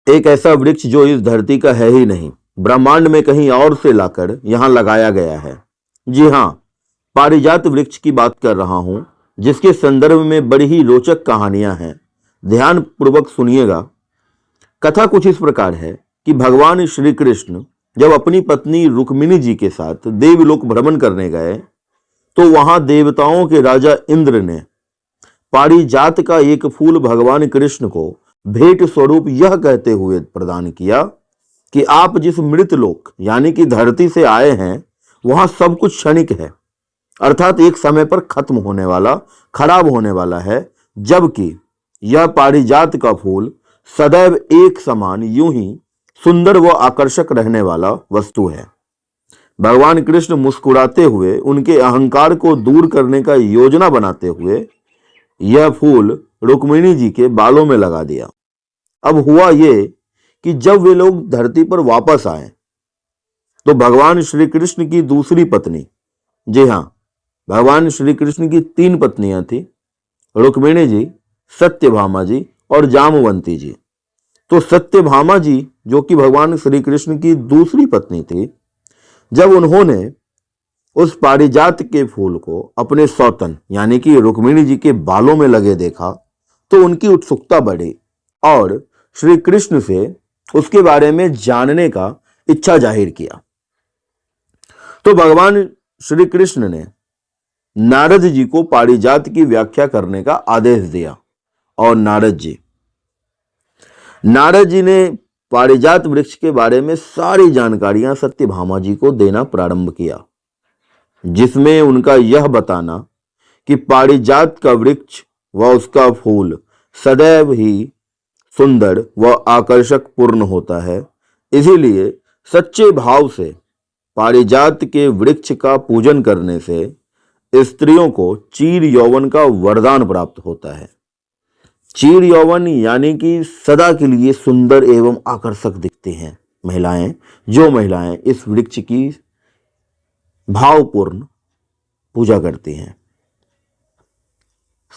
एक ऐसा वृक्ष जो इस धरती का है ही नहीं, ब्रह्मांड में कहीं और से लाकर यहां लगाया गया है। जी हां, पारिजात वृक्ष की बात कर रहा हूं, जिसके संदर्भ में बड़ी ही रोचक कहानियां हैं। ध्यान पूर्वक सुनिएगा। कथा कुछ इस प्रकार है कि भगवान श्री कृष्ण जब अपनी पत्नी रुक्मिणी जी के साथ देवलोक भ्रमण करने गए तो वहां देवताओं के राजा इंद्र ने पारिजात का एक फूल भगवान कृष्ण को भेंट स्वरूप यह कहते हुए प्रदान किया कि आप जिस मृत लोक यानी कि धरती से आए हैं वहां सब कुछ क्षणिक है, अर्थात एक समय पर खत्म होने वाला, खराब होने वाला है, जबकि यह पारिजात का फूल सदैव एक समान यूं ही सुंदर व आकर्षक रहने वाला वस्तु है। भगवान कृष्ण मुस्कुराते हुए उनके अहंकार को दूर करने का योजना बनाते हुए यह फूल रुक्मिणी जी के बालों में लगा दिया। अब हुआ ये कि जब वे लोग धरती पर वापस आए तो भगवान श्री कृष्ण की दूसरी पत्नी, जी हां, भगवान श्री कृष्ण की 3 पत्नियां थी, रुक्मिणी जी, सत्यभामा जी और जामवंती जी। तो सत्यभामा जी जो कि भगवान श्री कृष्ण की दूसरी पत्नी थी, जब उन्होंने उस पारिजात के फूल को अपने सौतन यानी कि रुक्मिणी जी के बालों में लगे देखा तो उनकी उत्सुकता बढ़ी और श्री कृष्ण से उसके बारे में जानने का इच्छा जाहिर किया। तो भगवान श्री कृष्ण ने नारद जी को पारिजात की व्याख्या करने का आदेश दिया और नारद जी ने पारिजात वृक्ष के बारे में सारी जानकारियां सत्यभामा जी को देना प्रारंभ किया, जिसमें उनका यह बताना कि पारिजात का वृक्ष व उसका फूल सदैव ही सुंदर व आकर्षक पूर्ण होता है, इसीलिए सच्चे भाव से पारिजात के वृक्ष का पूजन करने से स्त्रियों को चीर यौवन का वरदान प्राप्त होता है। चीर यौवन यानी कि सदा के लिए सुंदर एवं आकर्षक दिखती हैं महिलाएं, जो महिलाएं इस वृक्ष की भावपूर्ण पूजा करती हैं।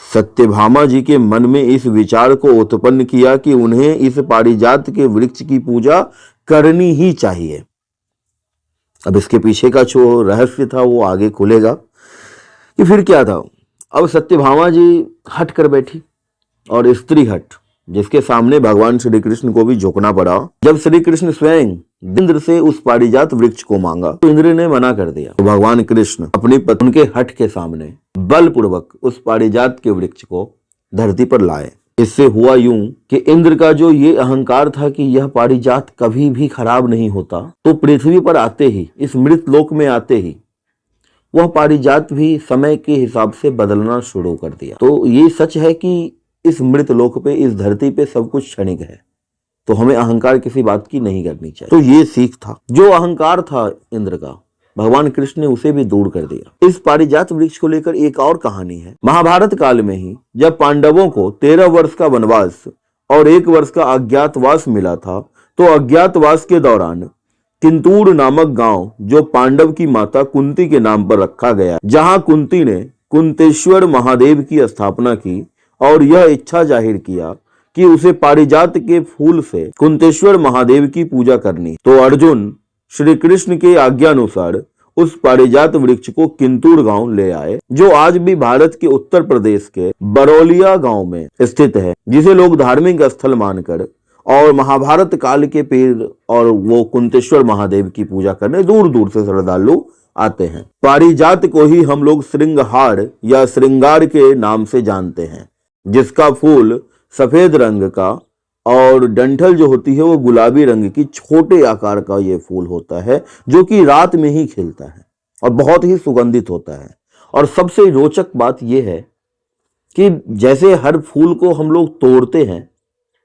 सत्यभामा जी के मन में इस विचार को उत्पन्न किया कि उन्हें इस पारिजात के वृक्ष की पूजा करनी ही चाहिए। अब इसके पीछे का जो रहस्य था वो आगे खुलेगा कि फिर क्या था। अब सत्यभामा जी हट कर बैठी और स्त्री हट, जिसके सामने भगवान श्री कृष्ण को भी झुकना पड़ा। जब श्री कृष्ण स्वयं इंद्र से उस पारिजात वृक्ष को मांगा तो इंद्र ने मना कर दिया। तो भगवान कृष्ण अपनी पत्नी के हट के सामने बलपूर्वक उस पारिजात के वृक्ष को धरती पर लाए। इससे हुआ यूं कि इंद्र का जो ये अहंकार था कि यह पारिजात कभी भी खराब नहीं होता, तो पृथ्वी पर आते ही, इस मृत लोक में आते ही वह पारिजात भी समय के हिसाब से बदलना शुरू कर दिया। तो ये सच है कि इस मृत लोक पे, इस धरती पे सब कुछ क्षणिक है, तो हमें अहंकार किसी बात की नहीं करनी चाहिए। तो ये सीख था, जो अहंकार था इंद्र का, भगवान कृष्ण ने उसे भी दूर कर दिया। इस पारिजात वृक्ष को लेकर एक और कहानी है। महाभारत काल में ही जब पांडवों को 13 वर्ष का वनवास और 1 वर्ष का अज्ञातवास मिला था, तो अज्ञातवास के दौरान किंतूर नामक गांव जो पांडव की माता कुंती के नाम पर रखा गया, जहां कुंती ने कुंतेश्वर महादेव की स्थापना की और यह इच्छा जाहिर किया कि उसे पारिजात के फूल से कुंतेश्वर महादेव की पूजा करनी। तो अर्जुन श्री कृष्ण के आज्ञानुसार उस पारिजात वृक्ष को किंतूर गांव ले आए, जो आज भी भारत के उत्तर प्रदेश के बरौलिया गांव में स्थित है, जिसे लोग धार्मिक स्थल मानकर और महाभारत काल के पेड़ और वो कुंतेश्वर महादेव की पूजा करने दूर दूर से श्रद्धालु आते हैं। पारिजात को ही हम लोग श्रृंगहार या श्रृंगार के नाम से जानते हैं, जिसका फूल सफेद रंग का और डंठल जो होती है वो गुलाबी रंग की छोटे आकार का ये फूल होता है, जो कि रात में ही खिलता है और बहुत ही सुगंधित होता है। और सबसे रोचक बात यह है कि जैसे हर फूल को हम लोग तोड़ते हैं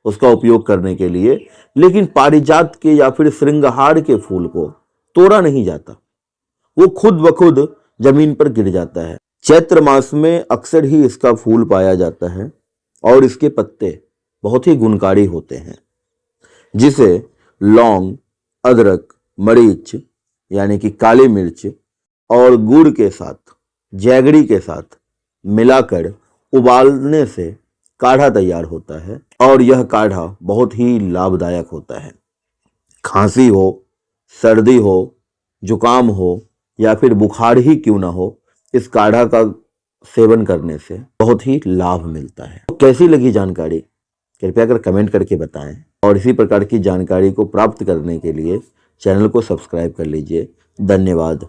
उसका उपयोग करने के लिए, लेकिन पारिजात के या फिर श्रृंगहार के फूल को तोड़ा नहीं जाता, वो खुद ब खुद जमीन पर गिर जाता है। चैत्र मास में अक्सर ही इसका फूल पाया जाता है और इसके पत्ते बहुत ही गुणकारी होते हैं, जिसे लौंग, अदरक, मरीच यानी कि काली मिर्च और गुड़ के साथ, जैगरी के साथ मिलाकर उबालने से काढ़ा तैयार होता है और यह काढ़ा बहुत ही लाभदायक होता है। खांसी हो, सर्दी हो, जुकाम हो या फिर बुखार ही क्यों ना हो, इस काढ़ा का सेवन करने से बहुत ही लाभ मिलता है। तो कैसी लगी जानकारी कृपया कर कमेंट करके बताएं और इसी प्रकार की जानकारी को प्राप्त करने के लिए चैनल को सब्सक्राइब कर लीजिए। धन्यवाद।